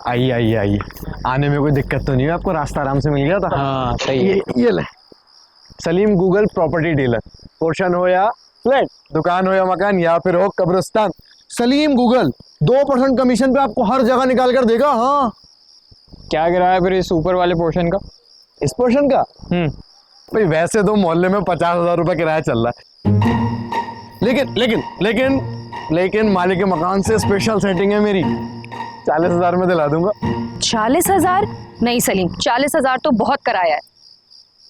आइए आइए आइए, आने में कोई दिक्कत तो नहीं है आपको? रास्ता आराम से मिल गया था? हाँ सही है। ये ले Salim Google property dealer. Portion हो या फ्लैट, दुकान हो या मकान, या फिर हो कब्रिस्तान, सलीम गूगल 2% कमीशन पे आपको हर जगह निकाल कर देगा। हाँ, क्या किराया फिर इस ऊपर वाले पोर्शन का? इस पोर्शन का भाई वैसे तो मोहल्ले में 50,000 रुपये किराया चल रहा है, लेकिन लेकिन लेकिन लेकिन मालिक के मकान से स्पेशल सेटिंग है मेरी, 40,000 में दिला दूंगा। 40,000? नहीं सलीम, 40,000 तो बहुत कराया है।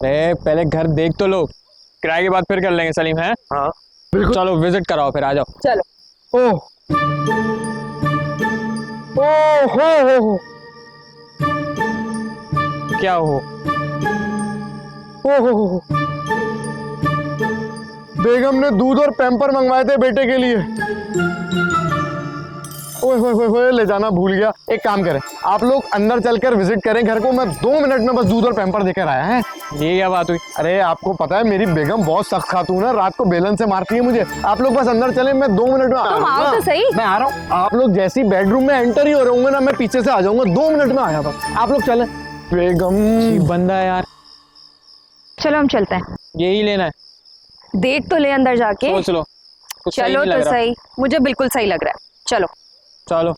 अरे पहले घर देख तो लो, किराए के बाद फिर कर लेंगे सलीम। है हाँ बिल्कुल। चलो विजिट कराओ फिर, आ जाओ। चलो। ओह हो क्या हो? ओह, बेगम ने दूध और पैम्पर मंगवाए थे बेटे के लिए। ओए ले जाना भूल गया। एक काम करें, आप लोग अंदर चलकर विजिट करें घर को, मैं 2 मिनट में बस दूध और पैम्पर देकर आया है। ये क्या बात हुई? अरे आपको पता है मेरी बेगम बहुत सख्त खातून है, रात को बेलन से मारती है मुझे। आप लोग बस अंदर चलें, मैं 2 मिनट में तुम आओ तो सही। मैं आ रहा हूँ। आप लोग जैसी बेडरूम में एंटर ही हो रहे होंगे ना, मैं पीछे से आ जाऊंगा। 2 मिनट में आया बस, आप लोग चलें। बेगम बंदा है यार। चलो हम चलते हैं, यही लेना है? देख तो ले अंदर जाके। सोच लो, कुछ सही चलो नहीं लग तो रहा। सही, मुझे बिल्कुल सही लग रहा है। चलो चलो।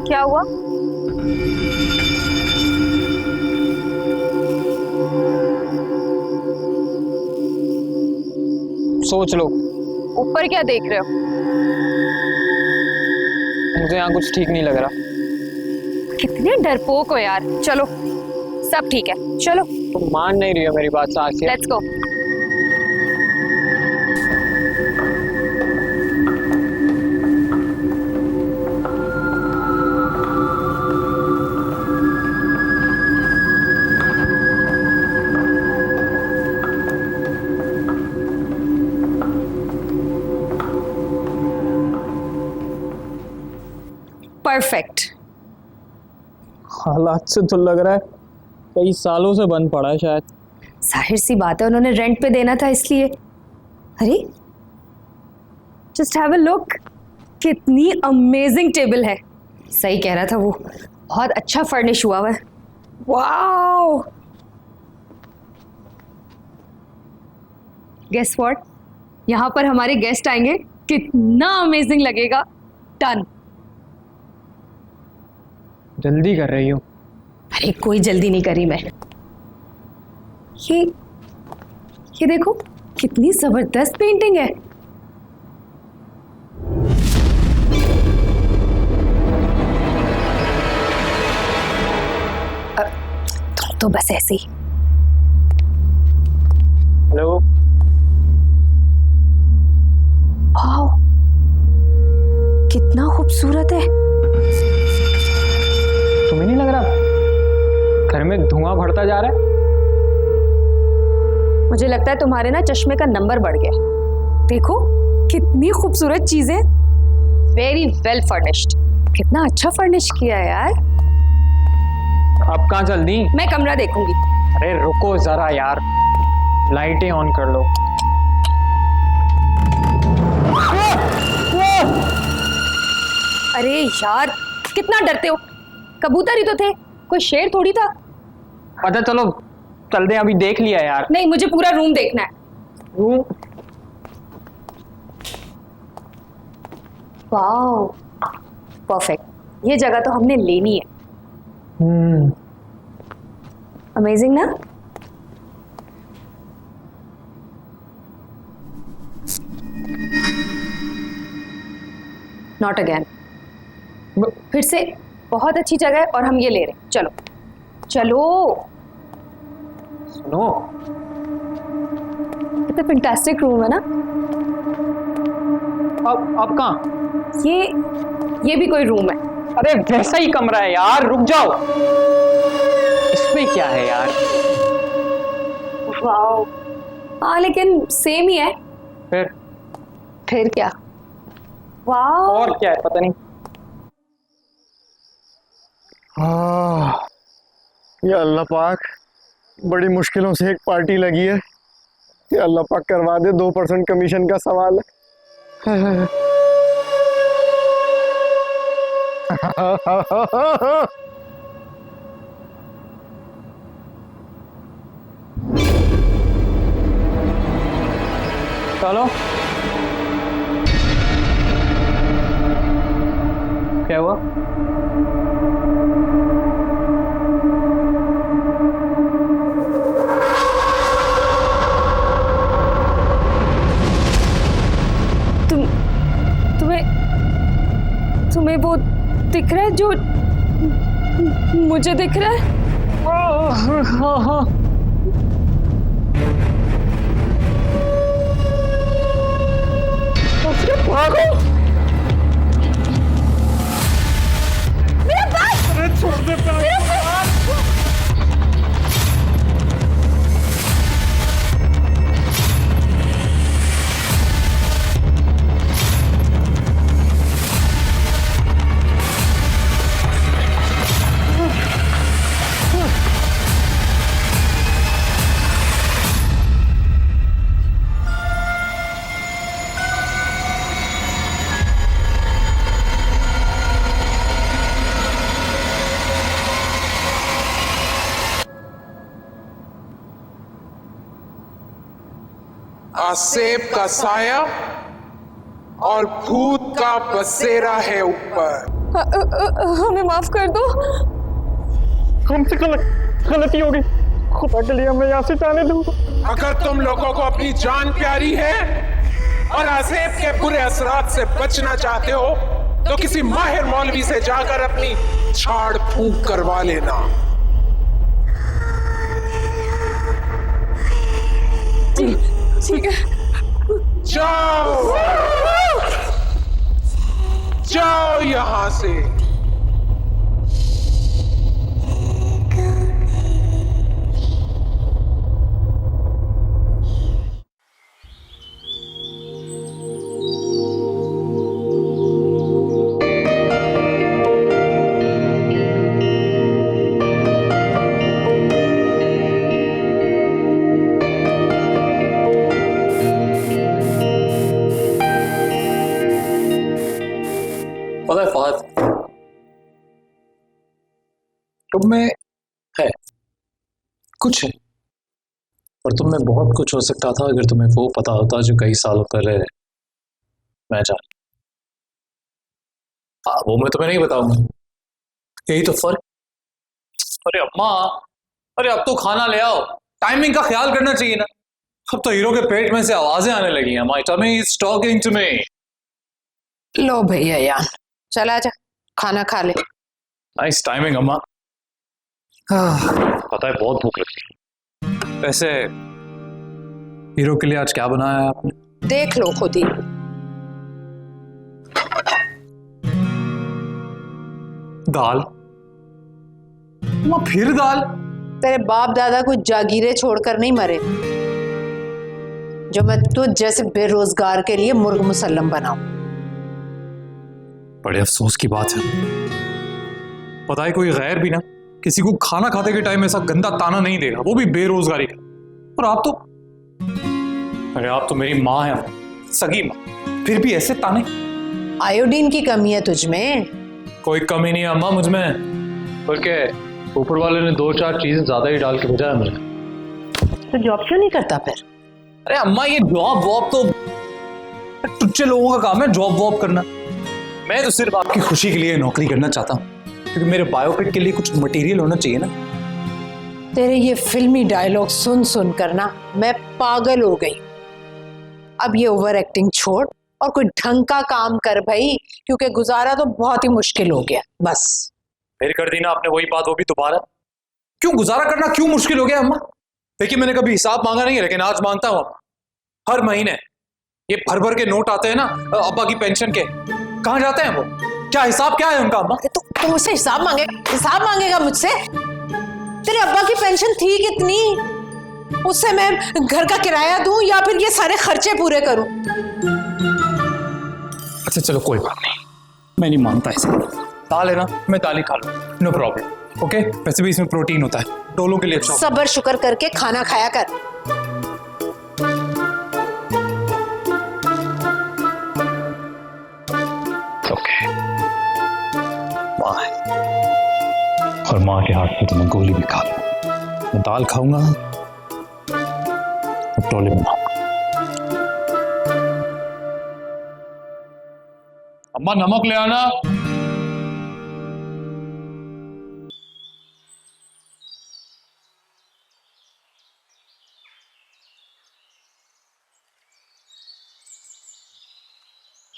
क्या हुआ? सोच लो। ऊपर क्या देख रहे हो? मुझे यहाँ कुछ ठीक नहीं लग रहा। कितने डरपोक हो यार। चलो सब ठीक है, चलो तुम मान नहीं रही हो मेरी बात साक्षी। Let's go. परफेक्ट। हालात से तो लग रहा है कई सालों से बंद पड़ा है शायद। जाहिर सी बात है, उन्होंने रेंट पे देना था इसलिए। अरे जस्ट हैव अ लुक, कितनी अमेजिंग टेबल है। सही कह रहा था वो, बहुत अच्छा फर्निश हुआ हुआ है। वाओ, गेस व्हाट, यहाँ पर हमारे गेस्ट आएंगे, कितना अमेजिंग लगेगा। डन। जल्दी कर रही हो? अरे कोई जल्दी नहीं करी मैं। ये देखो कितनी जबरदस्त पेंटिंग है। तो बस ऐसे ही। हेलो। वाओ, कितना खूबसूरत है। तुम्हें नहीं लग रहा घर में धुआं भरता जा रहा है? मुझे लगता है तुम्हारे ना चश्मे का नंबर बढ़ गया। देखो कितनी खूबसूरत चीजें, वेरी वेल फर्निश्ड। कितना अच्छा फर्निश किया है यार। अब कहाँ चल दी? मैं कमरा देखूंगी। अरे रुको जरा यार, लाइटें ऑन कर लो। अरे यार कितना डरते हो, कबूतर ही तो थे, कोई शेर थोड़ी था। अच्छा चलो चलते हैं, अभी देख लिया यार। नहीं, मुझे पूरा रूम देखना है। रूम? वाओ परफेक्ट, ये जगह तो हमने लेनी है। अमेजिंग ना? Not again. फिर से बहुत अच्छी जगह है और हम ये ले रहे हैं। चलो चलो। सुनो, कितना फैंटास्टिक रूम है ना। अब कहाँ? ये भी कोई रूम है। अरे वैसा ही कमरा है यार, रुक जाओ। इसमें क्या है यार? वाओ, हाँ लेकिन सेम ही है। फिर क्या? वाओ, और क्या है पता नहीं। ये अल्लाह पाक, बड़ी मुश्किलों से एक पार्टी लगी है। ये अल्लाह पाक करवा दे, 2% कमीशन का सवाल है। चलो क्या हुआ? तुम्हें वो दिख रहा है जो मुझे दिख रहा है? हाँ हाँ भागो। मेरा बैग! अरे छोड़ दे आसेब का साया और भूत का बसेरा है ऊपर। हमें माफ कर दो। हमसे गलती हो गई, खुदा के लिए मैं यहाँ से जाने दूँ। अगर तुम लोगों को अपनी जान प्यारी है और आसेब के बुरे असरात से बचना चाहते हो तो किसी माहिर मौलवी से जाकर अपनी झाड़ फूंक करवा लेना। ठीक है। जाओ जाओ यहां से। पता है फहद, तुम में है कुछ है, और तुम में बहुत कुछ हो सकता था अगर तुम्हें वो पता होता जो कई सालों पहले मैं जान। हाँ, वो मैं तुम्हें नहीं बताऊंगा, यही तो फर्क। अरे अम्मा, अरे अब तो खाना ले आओ, टाइमिंग का ख्याल करना चाहिए ना। अब तो हीरो के पेट में से आवाजें आने लगी हैं। My tummy is talking to me. लो भैया यार, चला जा, खाना खा ले। नाइस टाइमिंग अम्मा। पता है बहुत भूख लगती है। वैसे हीरो के लिए आज क्या बनाया है आपने? देख लो खुद ही। दाल? अम्मा फिर दाल? तेरे बाप दादा को जागीरें छोड़कर नहीं मरे जो मैं तुझ जैसे बेरोजगार के लिए मुर्ग मुसल्लम बनाऊं। बड़े अफसोस की बात है, पता है कोई गैर भी ना किसी को खाना खाते के टाइम ऐसा गंदा ताना नहीं देगा, वो भी बेरोजगारी का। और आप तो, अरे आप तो मेरी माँ है, सगी माँ, फिर भी ऐसे ताने। आयोडीन की कमी है तुझ में। कोई कमी नहीं है अम्मा मुझ में, बल्कि ऊपर वाले ने 2-4 चीजें ज्यादा ही डाल के भेजा है मुझे। तो जॉब क्यों नहीं करता फिर? अरे अम्मा ये जॉब वॉब तो टुच्चे लोगों का काम है, जॉब वॉब करना। मैं तो सिर्फ आपकी खुशी के लिए नौकरी करना चाहता हूँ, क्योंकि मेरे बायोपिक के लिए कुछ मटेरियल होना चाहिए ना। तेरे ये फिल्मी डायलॉग सुन सुन कर ना मैं पागल हो गई। अब ये ओवर एक्टिंग छोड़ और कोई ढंग का काम कर भाई, क्योंकि गुजारा तो बहुत ही मुश्किल हो गया। बस फिर कर दी ना आपने वही बात, वो भी दोबारा। क्यों गुजारा करना क्यों मुश्किल हो गया अम्मा? देखिए मैंने कभी हिसाब मांगा नहीं है, लेकिन आज मांगता हूँ। हर महीने ये भर भर के नोट आते हैं ना अब्बा की पेंशन के, कहाँ जाते हैं वो? क्या हिसाब क्या है उनका अम्मा? तो तुम मुझसे हिसाब मांगेगा मुझसे? तेरे अब्बा की पेंशन थी कितनी? उससे मैं घर का किराया दूं या फिर ये सारे खर्चे पूरे करूं? अच्छा चलो कोई बात नहीं, मैं नहीं मानता इसे। दाल है ना, मैं दाल ही खा लूं, नो प्रॉब्लम। ओके, वैसे भी इसमें प्रोटीन होता है, डोलों के लिए अच्छा। सब्र शुक्र करके खाना खाया कर। ओके, माँ है और माँ के हाथ में तो मैं गोली भी खा लूँ। मैं दाल खाऊंगा और टोले बनाऊंगा। अम्मा नमक ले आना।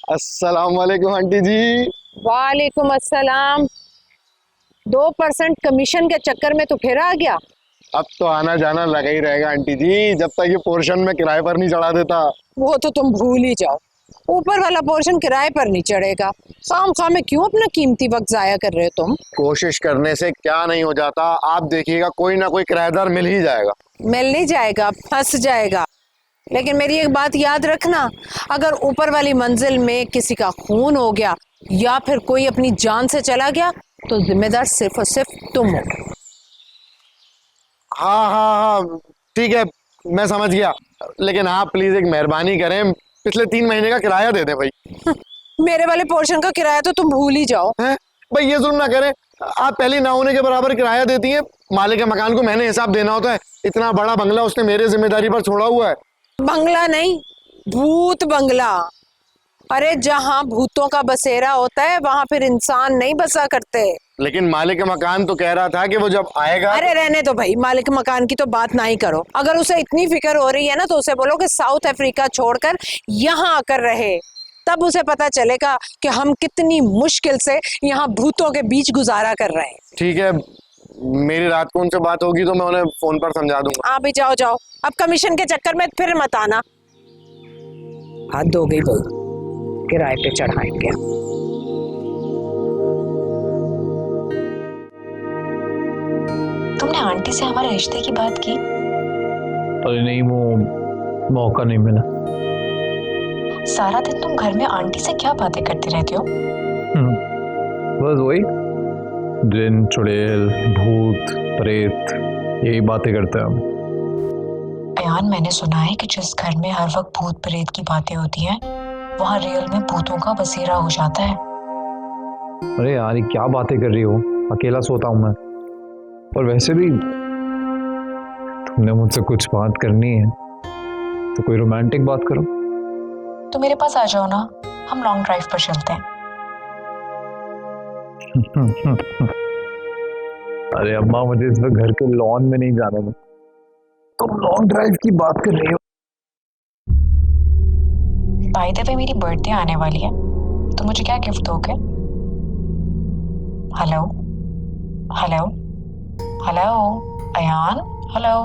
अस्सलाम वालेकुम आंटी जी। वालेकुम अस्सलाम। 2% कमीशन के चक्कर में तो फिर आ गया। अब तो आना जाना लगा ही रहेगा आंटी जी, जब तक ये पोर्शन में किराए पर नहीं चढ़ा देता। वो तो तुम भूल ही जाओ, ऊपर वाला पोर्शन किराए पर नहीं चढ़ेगा। खाम खाम में क्यों अपना कीमती वक्त जाया कर रहे हो तुम? कोशिश करने से क्या नहीं हो जाता, आप देखिएगा कोई ना कोई किराएदार मिल ही जाएगा। मिल नहीं जाएगा, फंस जाएगा। लेकिन मेरी एक बात याद रखना, अगर ऊपर वाली मंजिल में किसी का खून हो गया या फिर कोई अपनी जान से चला गया तो जिम्मेदार सिर्फ और सिर्फ तुम हो। हाँ हाँ हाँ ठीक है, मैं समझ गया। लेकिन आप प्लीज एक मेहरबानी करें, पिछले 3 महीने का किराया दे दें भाई। मेरे वाले पोर्शन का किराया तो तुम भूल ही जाओ। हैं भाई, ये जुल्म ना करें। आप पहले ना होने के बराबर किराया देती हैं। मालिक के मकान को मैंने हिसाब देना होता है। इतना बड़ा बंगला उसने मेरे जिम्मेदारी पर छोड़ा हुआ है। बंगला नहीं, भूत बंगला। अरे जहाँ भूतों का बसेरा होता है वहां फिर इंसान नहीं बसा करते। लेकिन मालिक मकान तो कह रहा था कि वो जब आएगा। अरे रहने दो भाई, मालिक मकान की तो बात ना ही करो। अगर उसे इतनी फिक्र हो रही है ना तो उसे बोलो कि साउथ अफ्रीका छोड़कर यहाँ आकर रहे, तब उसे पता चलेगा कि हम कितनी मुश्किल से यहाँ भूतों के बीच गुजारा कर रहे हैं। ठीक है, मेरी रात को उनसे बात होगी तो मैं उन्हें फोन पर समझा दूंगा। हाँ भी जाओ जाओ, अब कमीशन के चक्कर में फिर मत आना। हद हो गई भाई, किराए पे चढ़ाएंगे। तुमने आंटी से हमारे रिश्ते की बात की? अरे नहीं, वो मौका नहीं मिला। सारा दिन तुम घर में आंटी से क्या बातें करती रहती हो? बस वही जिन चुड़ैल भूत प्रेत यही बातें करते हैं हम। अयान, मैंने सुना है कि जिस घर में हर वक्त भूत प्रेत की बातें होती हैं वहां रियल में भूतों का बसेरा हो जाता है। अरे यार, ये क्या बातें कर रही हो? अकेला सोता हूं मैं। और वैसे भी तुमने मुझसे कुछ बात करनी है तो कोई रोमांटिक बात करो। तो मेरे पास आ जाओ ना, हम लॉन्ग ड्राइव पर चलते हैं। अरे अम्मा, मुझे इस वक्त घर के लॉन में नहीं जाना है। तुम लॉन्ग ड्राइव की बात कर रही हो? बाय द वे, मेरी बर्थडे आने वाली है, तो मुझे क्या गिफ्ट दोगे? Hello hello hello Ayaan, hello.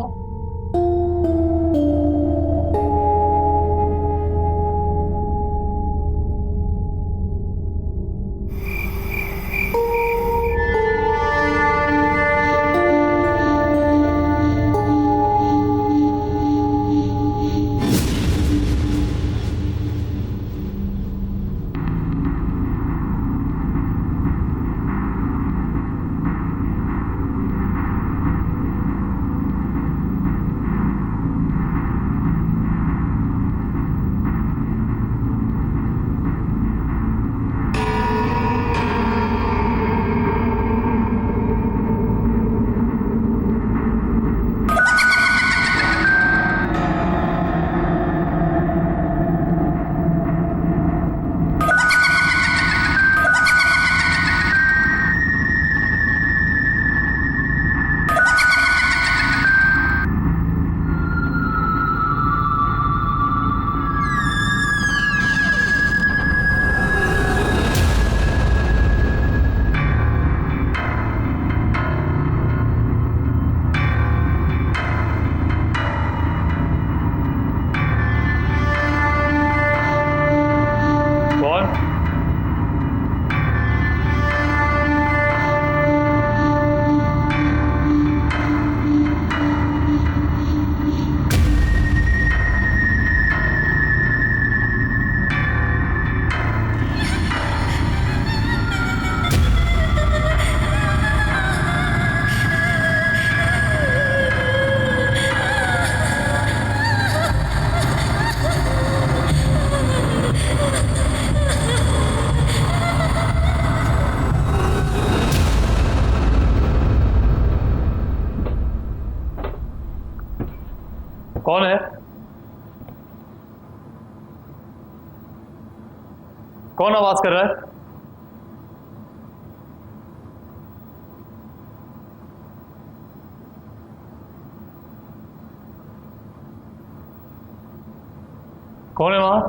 कौन है? कौन आवाज कर रहा है? कौन है वहां?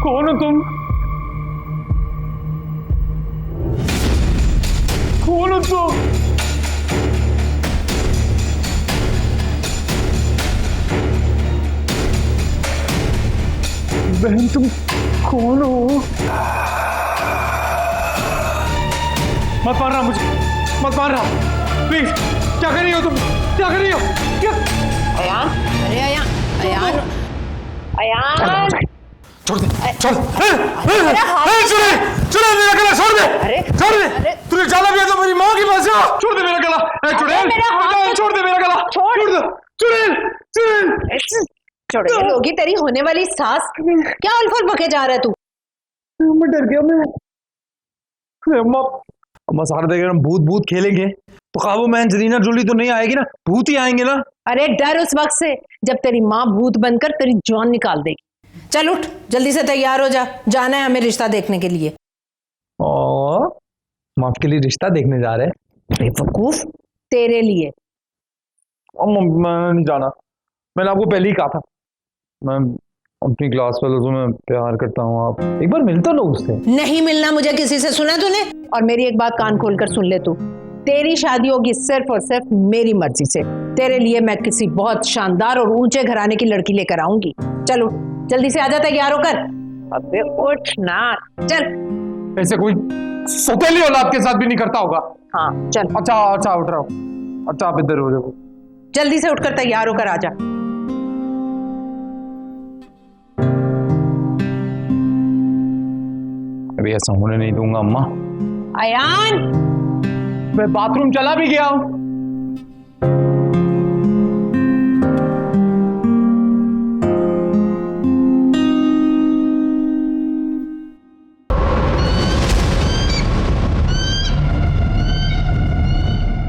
कौन हो तुम? कौन हो तुम? बहन तुम कौन हो? मत मारना मुझे, मत मारना प्लीज। क्या कर रही हो तुम? क्या कर रही हो? क्या? अयान, अरे अयान, अयान, अयान, छोड़ दे, छोड़ मेरा गला, छोड़ दे, अरे, छोड़ दे। तुझे ज्यादा भी है तो मेरी माँ की पास जा। छोड़ दे मेरा गला, चुड़ैल, छोड़ दे मेरा गला, छोड़ दे, चुड़ैल। चुड़ैल होगी तेरी होने वाली सास। क्या उलफुल बके जा रहा है तू? मैं डर गया। मैं अम्मा सारा देख हम भूत भूत खेलेंगे तो काबू में एंजेलिना जोली तो नहीं आएगी ना, भूत ही आएंगे ना। अरे डर उस वक्त से जब तेरी माँ भूत बनकर तेरी जान निकाल देगी। चल उठ, जल्दी से तैयार हो जा, जाना है हमें रिश्ता देखने के लिए। और हम आपके लिए रिश्ता देखने जा रहे हैं? बेवकूफ, तेरे लिए। मैं नहीं जाना, मैंने आपको पहले ही कहा था। मैं अपनी क्लास वालों से मैं प्यार करता हूँ, आप एक बार मिलता लो उससे। नहीं मिलना मुझे किसी से, सुना तूने? और मेरी एक बात कान खोल कर सुन ले तू, तेरी शादी होगी सिर्फ और सिर्फ मेरी मर्जी से। तेरे लिए मैं किसी बहुत शानदार और ऊंचे घराने की लड़की लेकर आऊंगी। चलो जल्दी से आ जा, तैयार होकर। अबे उठ ना, चल। ऐसे कोई सौतेली औलाद के साथ भी नहीं करता होगा। हाँ चल। अच्छा उठ रहा हूँ। अच्छा आप इधर हो जाओ। जल्दी से उठकर तैयार होकर आ जा। अभी ऐसा होने नहीं दूंगा अम्मा। अयान, मैं बाथरूम चला भी गया हूँ।